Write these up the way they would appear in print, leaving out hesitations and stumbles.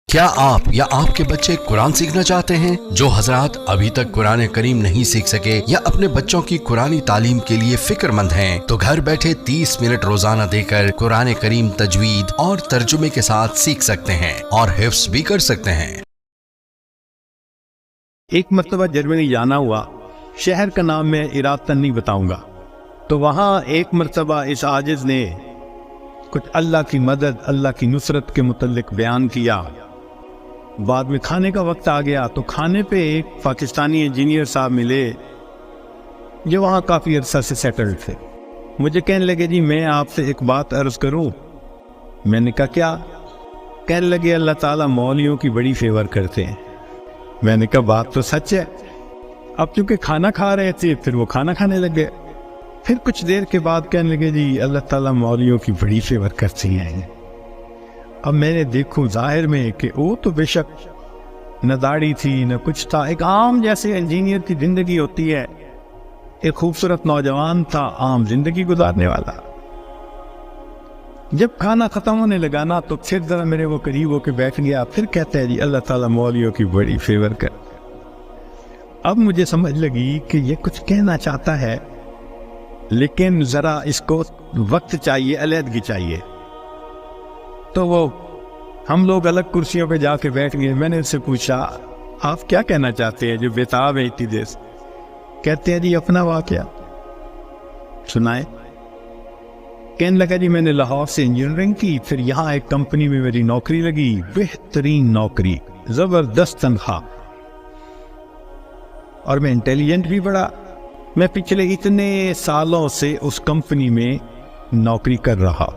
کیا آپ یا آپ کے بچے قرآن سیکھنا چاہتے ہیں؟ جو حضرات ابھی تک قرآن کریم نہیں سیکھ سکے یا اپنے بچوں کی قرآنی تعلیم کے لیے فکر مند ہیں تو گھر بیٹھے 30 منٹ روزانہ دے کر قرآن کریم تجوید اور ترجمے کے ساتھ سیکھ سکتے ہیں اور حفظ بھی کر سکتے ہیں۔ ایک مرتبہ جرمنی جانا ہوا، شہر کا نام میں ارادتاً نہیں بتاؤں گا، تو وہاں ایک مرتبہ اس عاجز نے کچھ اللہ کی مدد، اللہ کی نصرت کے متعلق بیان کیا۔ بعد میں کھانے کا وقت آ گیا تو کھانے پہ ایک پاکستانی انجینئر صاحب ملے جو وہاں کافی عرصہ سے سیٹلڈ تھے۔ مجھے کہنے لگے جی میں آپ سے ایک بات عرض کروں۔ میں نے کہا کیا؟ کہنے لگے اللہ تعالیٰ مولویوں کی بڑی فیور کرتے ہیں۔ میں نے کہا بات تو سچ ہے۔ اب چونکہ کھانا کھا رہے تھے پھر وہ کھانا کھانے لگ گئے۔ پھر کچھ دیر کے بعد کہنے لگے جی اللہ تعالیٰ مولویوں کی بڑی فیور کرتی ہیں۔ اب میں نے دیکھوں ظاہر میں کہ وہ تو بے شک نہ داڑھی تھی نہ کچھ تھا، ایک عام جیسے انجینئر کی زندگی ہوتی ہے، ایک خوبصورت نوجوان تھا عام زندگی گزارنے والا۔ جب کھانا ختم ہونے لگا نا تو پھر ذرا میرے وہ قریب ہو کے بیٹھ گیا، پھر کہتا ہے جی اللہ تعالیٰ مولویوں کی بڑی فیور کر۔ اب مجھے سمجھ لگی کہ یہ کچھ کہنا چاہتا ہے لیکن ذرا اس کو وقت چاہیے، علیحدگی چاہیے۔ تو وہ ہم لوگ الگ کرسیوں پہ جا کے بیٹھ گئے۔ میں نے اس سے پوچھا آپ کیا کہنا چاہتے ہیں جو بےتاب ہے اتنی دیر سے؟ کہتے ہیں جی اپنا واقعہ سنائے۔ کہنے لگا جی میں نے لاہور سے انجینئرنگ کی، پھر یہاں ایک کمپنی میں میری نوکری لگی، بہترین نوکری، زبردست تنخواہ، اور میں انٹیلیجنٹ بھی بڑا۔ میں پچھلے اتنے سالوں سے اس کمپنی میں نوکری کر رہا۔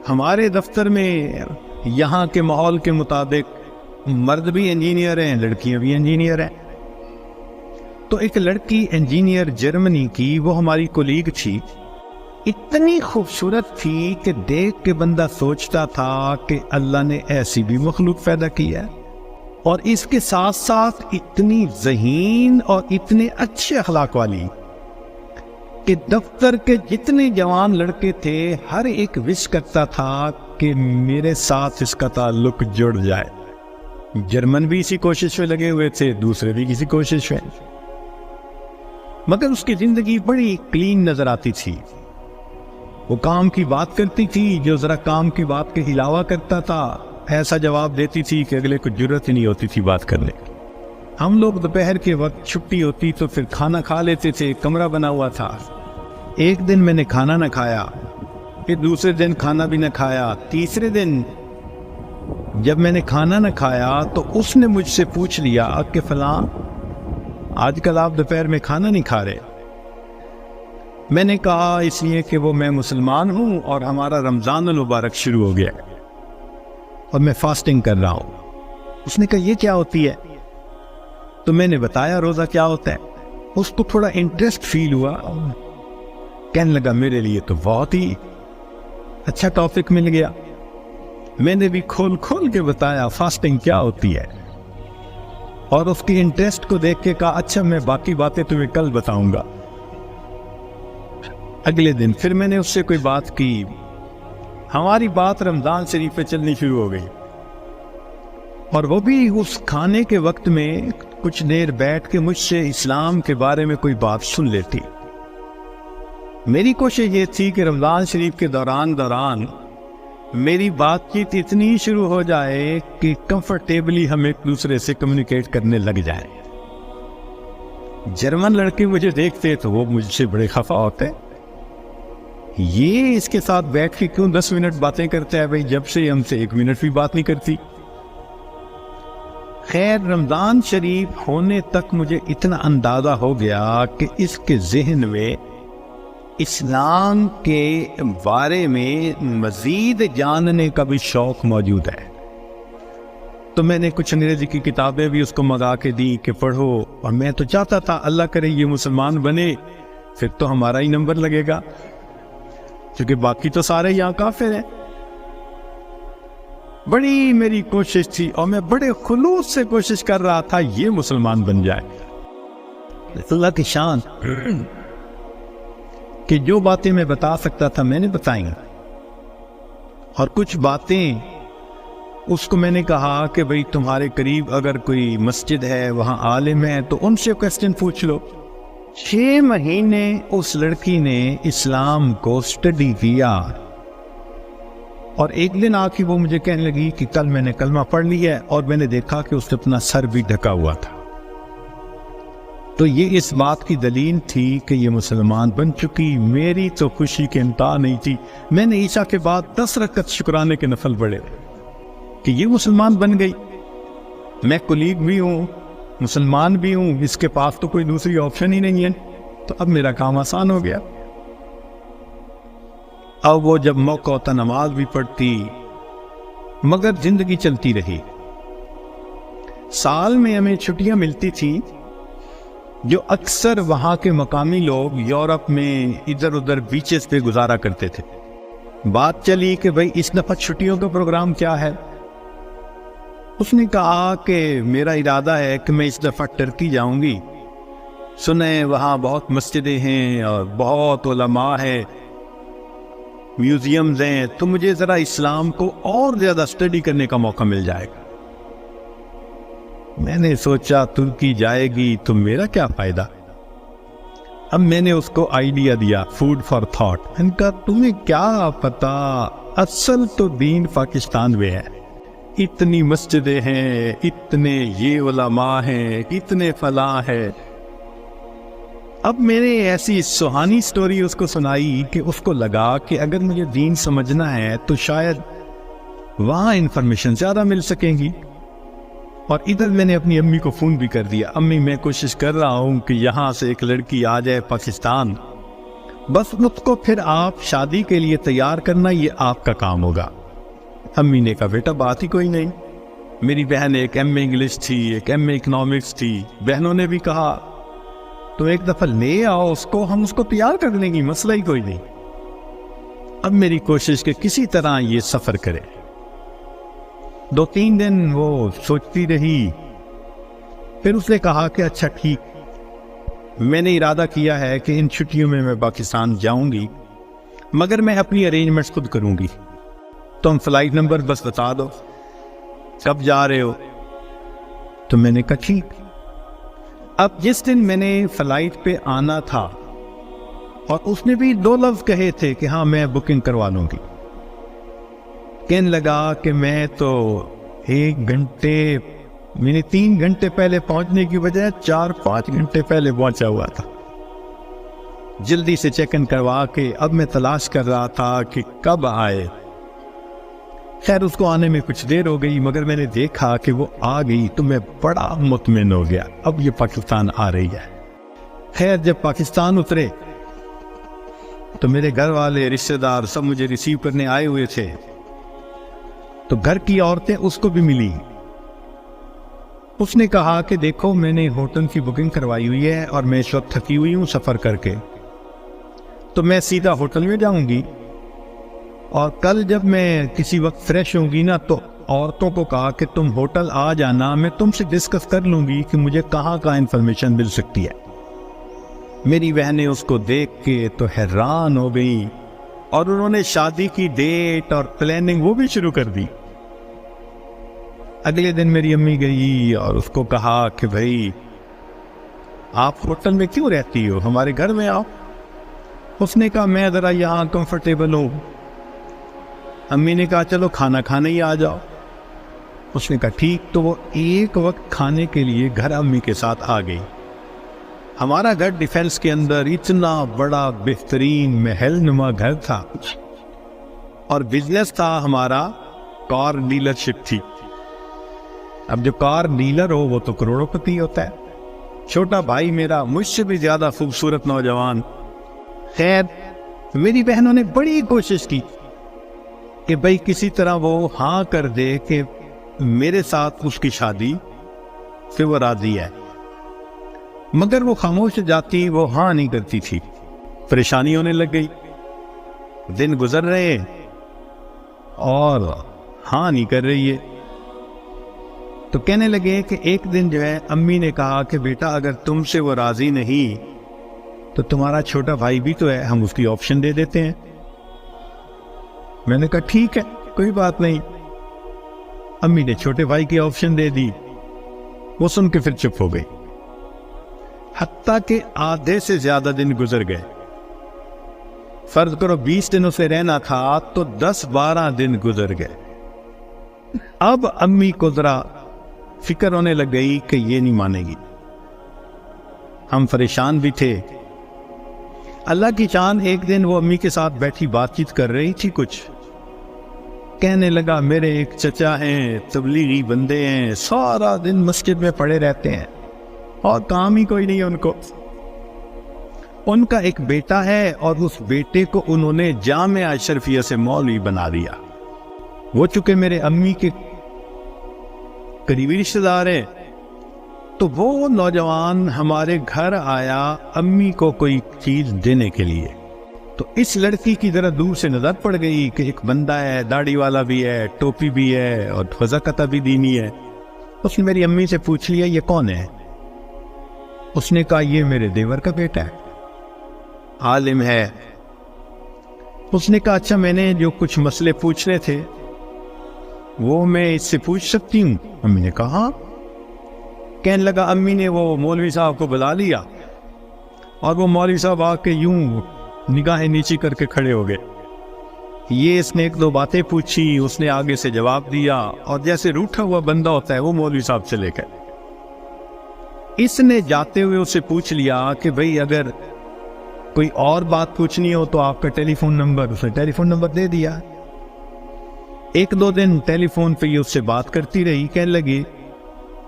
ہمارے دفتر میں یہاں کے ماحول کے مطابق مرد بھی انجینئر ہیں، لڑکیاں بھی انجینئر ہیں۔ تو ایک لڑکی انجینئر جرمنی کی، وہ ہماری کولیگ تھی، اتنی خوبصورت تھی کہ دیکھ کے بندہ سوچتا تھا کہ اللہ نے ایسی بھی مخلوق پیدا کی ہے، اور اس کے ساتھ ساتھ اتنی ذہین اور اتنے اچھے اخلاق والی کہ دفتر کے جتنے جوان لڑکے تھے ہر ایک وش کرتا تھا کہ میرے ساتھ اس کا تعلق جڑ جائے۔ جرمن بھی اسی کوشش میں لگے ہوئے تھے، دوسرے بھی کسی کوشش میں، مگر اس کی زندگی بڑی کلین نظر آتی تھی۔ وہ کام کی بات کرتی تھی، جو ذرا کام کی بات کے علاوہ کرتا تھا ایسا جواب دیتی تھی کہ اگلے کو جرت ہی نہیں ہوتی تھی بات کرنے کی۔ ہم لوگ دوپہر کے وقت چھٹی ہوتی تو پھر کھانا کھا لیتے تھے، کمرہ بنا ہوا تھا۔ ایک دن میں نے کھانا نہ کھایا، پھر دوسرے دن کھانا بھی نہ کھایا، تیسرے دن جب میں نے کھانا نہ کھایا تو اس نے مجھ سے پوچھ لیا کہ فلاں آج کل آپ دوپہر میں کھانا نہیں کھا رہے؟ میں نے کہا اس لیے کہ وہ میں مسلمان ہوں اور ہمارا رمضان المبارک شروع ہو گیا اور میں فاسٹنگ کر رہا ہوں۔ اس نے کہا یہ کیا ہوتی ہے؟ تو میں نے بتایا روزہ کیا ہوتا ہے۔ اس کو تھوڑا انٹرسٹ فیل ہوا، کہنے لگا میرے لیے تو بہت ہی اچھا ٹاپک مل گیا۔ میں نے بھی کھول کھول کے بتایا فاسٹنگ کیا ہوتی ہے، اور اس کی انٹرسٹ کو دیکھ کے کہا اچھا میں باقی باتیں تمہیں کل بتاؤں گا۔ اگلے دن پھر میں نے اس سے کوئی بات کی، ہماری بات رمضان شریف پہ چلنی شروع ہو گئی، اور وہ بھی اس کھانے کے وقت میں کچھ دیر بیٹھ کے مجھ سے اسلام کے بارے میں کوئی بات سن لیتی۔ میری کوشش یہ تھی کہ رمضان شریف کے دوران میری بات چیت اتنی شروع ہو جائے کہ کمفرٹیبلی ہم ایک دوسرے سے کمیونیکیٹ کرنے لگ جائیں۔ جرمن لڑکے مجھے دیکھتے تو وہ مجھ سے بڑے خفا ہوتے، یہ اس کے ساتھ بیٹھ کے کیوں 10 منٹ باتیں کرتا ہے؟ بھائی جب سے ہم سے 1 منٹ بھی بات نہیں کرتی۔ خیر رمضان شریف ہونے تک مجھے اتنا اندازہ ہو گیا کہ اس کے ذہن میں اسلام کے بارے میں مزید جاننے کا بھی شوق موجود ہے۔ تو میں نے کچھ انگریزی کی کتابیں بھی اس کو منگا کے دی کہ پڑھو، اور میں تو چاہتا تھا اللہ کرے یہ مسلمان بنے، پھر تو ہمارا ہی نمبر لگے گا، کیونکہ باقی تو سارے یہاں کافر ہیں۔ بڑی میری کوشش تھی اور میں بڑے خلوص سے کوشش کر رہا تھا یہ مسلمان بن جائے۔ اللہ کی شان کہ جو باتیں میں بتا سکتا تھا میں نے بتائیں، اور کچھ باتیں اس کو میں نے کہا کہ بھئی تمہارے قریب اگر کوئی مسجد ہے، وہاں عالم ہے، تو ان سے کویسچن پوچھ لو۔ 6 مہینے اس لڑکی نے اسلام کو اسٹڈی کیا، اور ایک دن آ کے وہ مجھے کہنے لگی کہ کل میں نے کلمہ پڑھ لیا ہے، اور میں نے دیکھا کہ اس نے اپنا سر بھی ڈھکا ہوا تھا۔ تو یہ اس بات کی دلیل تھی کہ یہ مسلمان بن چکی۔ میری تو خوشی کے انتہا نہیں تھی۔ میں نے عشاء کے بعد 10 رکعت شکرانے کے نفل پڑھے کہ یہ مسلمان بن گئی۔ میں کلیگ بھی ہوں، مسلمان بھی ہوں، اس کے پاس تو کوئی دوسری آپشن ہی نہیں ہے، تو اب میرا کام آسان ہو گیا۔ اب وہ جب موقع ہوتا نماز بھی پڑھتی، مگر زندگی چلتی رہی۔ سال میں ہمیں چھٹیاں ملتی تھی جو اکثر وہاں کے مقامی لوگ یورپ میں ادھر ادھر بیچز پہ گزارا کرتے تھے۔ بات چلی کہ بھئی اس دفعہ چھٹیوں کا پروگرام کیا ہے؟ اس نے کہا کہ میرا ارادہ ہے کہ میں اس دفعہ ٹرکی جاؤں گی، سنیں وہاں بہت مسجدیں ہیں اور بہت علماء ہیں، میوزیمز ہیں، تو مجھے ذرا اسلام کو اور زیادہ اسٹڈی کرنے کا موقع مل جائے گا۔ میں نے سوچا ترکی جائے گی تو میرا کیا فائدہ؟ اب میں نے اس کو آئیڈیا دیا، فوڈ فار تھاٹ۔ میں نے کہا تمہیں کیا پتا، اصل تو دین پاکستان میں ہے، اتنی مسجدیں ہیں، اتنے یہ علماء ہیں، اتنے فلاں ہیں۔ اب میں نے ایسی سہانی سٹوری اس کو سنائی کہ اس کو لگا کہ اگر مجھے دین سمجھنا ہے تو شاید وہاں انفارمیشن زیادہ مل سکیں گی۔ اور ادھر میں نے اپنی امی کو فون بھی کر دیا، امی میں کوشش کر رہا ہوں کہ یہاں سے ایک لڑکی آ جائے پاکستان، بس اس کو پھر آپ شادی کے لیے تیار کرنا، یہ آپ کا کام ہوگا۔ امی نے کہا بیٹا بات ہی کوئی نہیں۔ میری بہن ایک ایم اے انگلش تھی، ایک ایم اے اکنامکس تھی، بہنوں نے بھی کہا تو ایک دفعہ لے آؤ اس کو، ہم اس کو تیار کر لیں گی، مسئلہ ہی کوئی نہیں۔ اب میری کوشش کہ کسی طرح یہ سفر کرے۔ 2-3 دن وہ سوچتی رہی، پھر اس نے کہا کہ اچھا ٹھیک، میں نے ارادہ کیا ہے کہ ان چھٹیوں میں پاکستان جاؤں گی، مگر میں اپنی ارینجمنٹس خود کروں گی، تم فلائٹ نمبر بس بتا دو کب جا رہے ہو۔ تو میں نے کہا ٹھیک۔ اب جس دن میں نے فلائٹ پہ آنا تھا، اور اس نے بھی 2 لفظ کہے تھے کہ ہاں میں بکنگ کروا لوں گی، کہنے لگا کہ میں تو 1 گھنٹے، میں نے 3 گھنٹے پہلے پہنچنے کی بجائے 4-5 گھنٹے پہلے پہنچا ہوا تھا۔ جلدی سے چیک ان کروا کے اب میں تلاش کر رہا تھا کہ کب آئے۔ خیر اس کو آنے میں کچھ دیر ہو گئی، مگر میں نے دیکھا کہ وہ آ گئی تو میں بڑا مطمئن ہو گیا، اب یہ پاکستان آ رہی ہے۔ خیر جب پاکستان اترے تو میرے گھر والے، رشتہ دار سب مجھے ریسیو کرنے آئے ہوئے تھے، تو گھر کی عورتیں اس کو بھی ملی۔ اس نے کہا کہ دیکھو میں نے ہوٹل کی بکنگ کروائی ہوئی ہے اور میں اس وقت تھکی ہوئی ہوں سفر کر کے، تو میں سیدھا ہوٹل میں جاؤں گی، اور کل جب میں کسی وقت فریش ہوں گی نا تو عورتوں کو کہا کہ تم ہوٹل آ جانا، میں تم سے ڈسکس کر لوں گی کہ مجھے کہاں انفارمیشن مل سکتی ہے۔ میری بہنیں اس کو دیکھ کے تو حیران ہو گئی، اور انہوں نے شادی کی ڈیٹ اور پلاننگ وہ بھی شروع کر دی۔ اگلے دن میری امی گئی اور اس کو کہا کہ بھائی آپ ہوٹل میں کیوں رہتی ہو، ہمارے گھر میں آؤ۔ اس نے کہا میں ذرا یہاں کمفرٹیبل ہوں۔ امی نے کہا چلو کھانا کھانے ہی آ جاؤ۔ اس نے کہا ٹھیک، تو وہ ایک وقت کھانے کے لیے گھر امی کے ساتھ آ گئی۔ ہمارا گھر ڈیفینس کے اندر اتنا بڑا بہترین محل نما گھر تھا، اور بزنس تھا ہمارا، کار ڈیلر شپ تھی۔ اب جو کار ڈیلر ہو وہ تو کروڑوں پتی ہوتا ہے۔ چھوٹا بھائی میرا مجھ سے بھی زیادہ خوبصورت نوجوان۔ خیر میری بہنوں نے بڑی کوشش کی کہ بھائی کسی طرح وہ ہاں کر دے کہ میرے ساتھ اس کی شادی سے وہ راضی ہے، مگر وہ خاموش جاتی، وہ ہاں نہیں کرتی تھی۔ پریشانی ہونے لگ گئی، دن گزر رہے اور ہاں نہیں کر رہی ہے۔ تو کہنے لگے کہ ایک دن جو ہے امی نے کہا کہ بیٹا اگر تم سے وہ راضی نہیں تو تمہارا چھوٹا بھائی بھی تو ہے، ہم اس کی آپشن دے دیتے ہیں۔ میں نے کہا ٹھیک ہے کوئی بات نہیں۔ امی نے چھوٹے بھائی کی آپشن دے دی، وہ سن کے پھر چپ ہو گئی۔ حتیٰ کہ آدھے سے زیادہ دن گزر گئے، فرض کرو 20 دنوں سے رہنا تھا تو 10-12 دن گزر گئے۔ اب امی کو ذرا فکر ہونے لگ گئی کہ یہ نہیں مانے گی۔ ہم پریشان بھی تھے۔ اللہ کی شان، ایک دن وہ امی کے ساتھ بیٹھی بات چیت کر رہی تھی، کچھ کہنے لگا میرے ایک چچا ہیں، تبلیغی بندے ہیں، سارا دن مسجد میں پڑے رہتے ہیں اور کام ہی کوئی نہیں ہے ان کو۔ ان کا ایک بیٹا ہے اور اس بیٹے کو انہوں نے جامعہ اشرفیہ سے مولوی بنا دیا۔ وہ چونکہ میرے امی کے قریبی رشتہ دار ہیں، تو وہ نوجوان ہمارے گھر آیا امی کو کوئی چیز دینے کے لیے۔ تو اس لڑکی کی ذرا دور سے نظر پڑ گئی کہ ایک بندہ ہے، داڑھی والا بھی ہے، ٹوپی بھی ہے اور وضاقتہ بھی دینی ہے۔ اس نے میری امی سے پوچھ لیا یہ کون ہے؟ اس نے کہا یہ میرے دیور کا بیٹا ہے، عالم ہے۔ اس نے کہا اچھا، میں نے جو کچھ مسئلے پوچھنے تھے وہ میں اس سے پوچھ سکتی ہوں؟ امی نے کہا ہاں۔ کہنے لگا امی نے وہ مولوی صاحب کو بلا لیا اور وہ مولوی صاحب آ کے یوں نگاہیں نیچی کر کے کھڑے ہو گئے۔ یہ اس نے ایک دو باتیں پوچھی، اس نے آگے سے جواب دیا اور جیسے روٹھا ہوا بندہ ہوتا ہے وہ مولوی صاحب سے لے گئے۔ اس نے جاتے ہوئے اسے پوچھ لیا کہ بھئی اگر کوئی اور بات پوچھنی ہو تو آپ کا ٹیلی فون نمبر، اس نے ٹیلی فون نمبر دے دیا۔ 1-2 دن ٹیلی فون پہ یہ اس سے بات کرتی رہی۔ کہنے لگی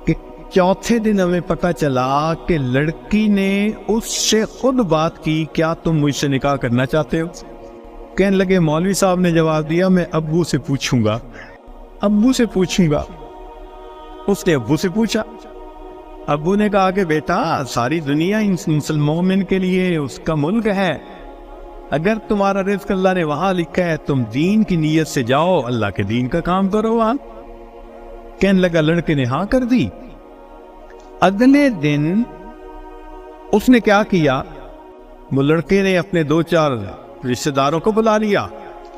کہ چوتھے دن ہمیں پتہ چلا کہ لڑکی نے اس سے خود بات کی، کیا تم مجھ سے نکاح کرنا چاہتے ہو؟ کہنے لگے مولوی صاحب نے جواب دیا میں ابو سے پوچھوں گا، ابو سے پوچھوں گا۔ اس نے ابو سے پوچھا، ابو نے کہا کہ بیٹا ساری دنیا مسلمان کے لیے اس کا ملک ہے، اگر تمہارا رزق اللہ نے وہاں لکھا ہے تم دین کی نیت سے جاؤ، اللہ کے دین کا کام کرو وہاں۔ کہنے لگا لڑکے نے ہاں کر دی۔ اگلے دن اس نے کیا کیا، وہ لڑکے نے اپنے 2-4 رشتہ داروں کو بلا لیا،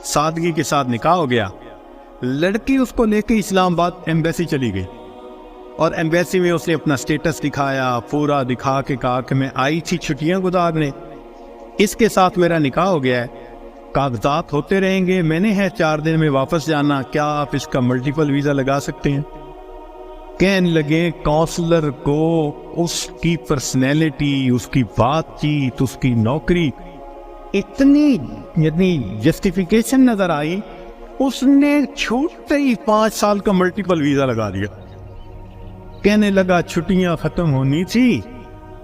سادگی کے ساتھ نکاح ہو گیا۔ لڑکی اس کو لے کے اسلام آباد ایمبیسی چلی گئی اور ایمبیسی میں اس نے اپنا سٹیٹس دکھایا، پورا دکھا کے کہا کہ میں آئی تھی چھٹیاں گزارنے، اس کے ساتھ میرا نکاح ہو گیا ہے، کاغذات ہوتے رہیں گے، میں نے ہے 4 دن میں واپس جانا، کیا آپ اس کا ملٹیپل ویزا لگا سکتے ہیں؟ کہنے لگے کونسلر کو اس کی پرسنالٹی، اس کی بات چیت، اس کی نوکری اتنی جسٹیفیکیشن نظر آئی، اس نے چھوٹے ہی 5 سال کا ملٹیپل ویزا لگا دیا۔ کہنے لگا چھٹیاں ختم ہونی تھی،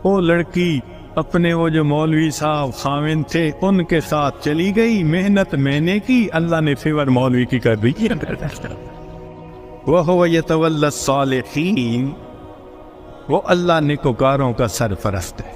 وہ لڑکی اپنے وہ جو مولوی صاحب خاوند تھے ان کے ساتھ چلی گئی، محنت میں نے کی، اللہ نے فیور مولوی کی کر دی۔ وَهُوَ يَتَوَلَّى الصَّالِحِينَ، وہ اللہ نیکوکاروں کا سرپرست ہے۔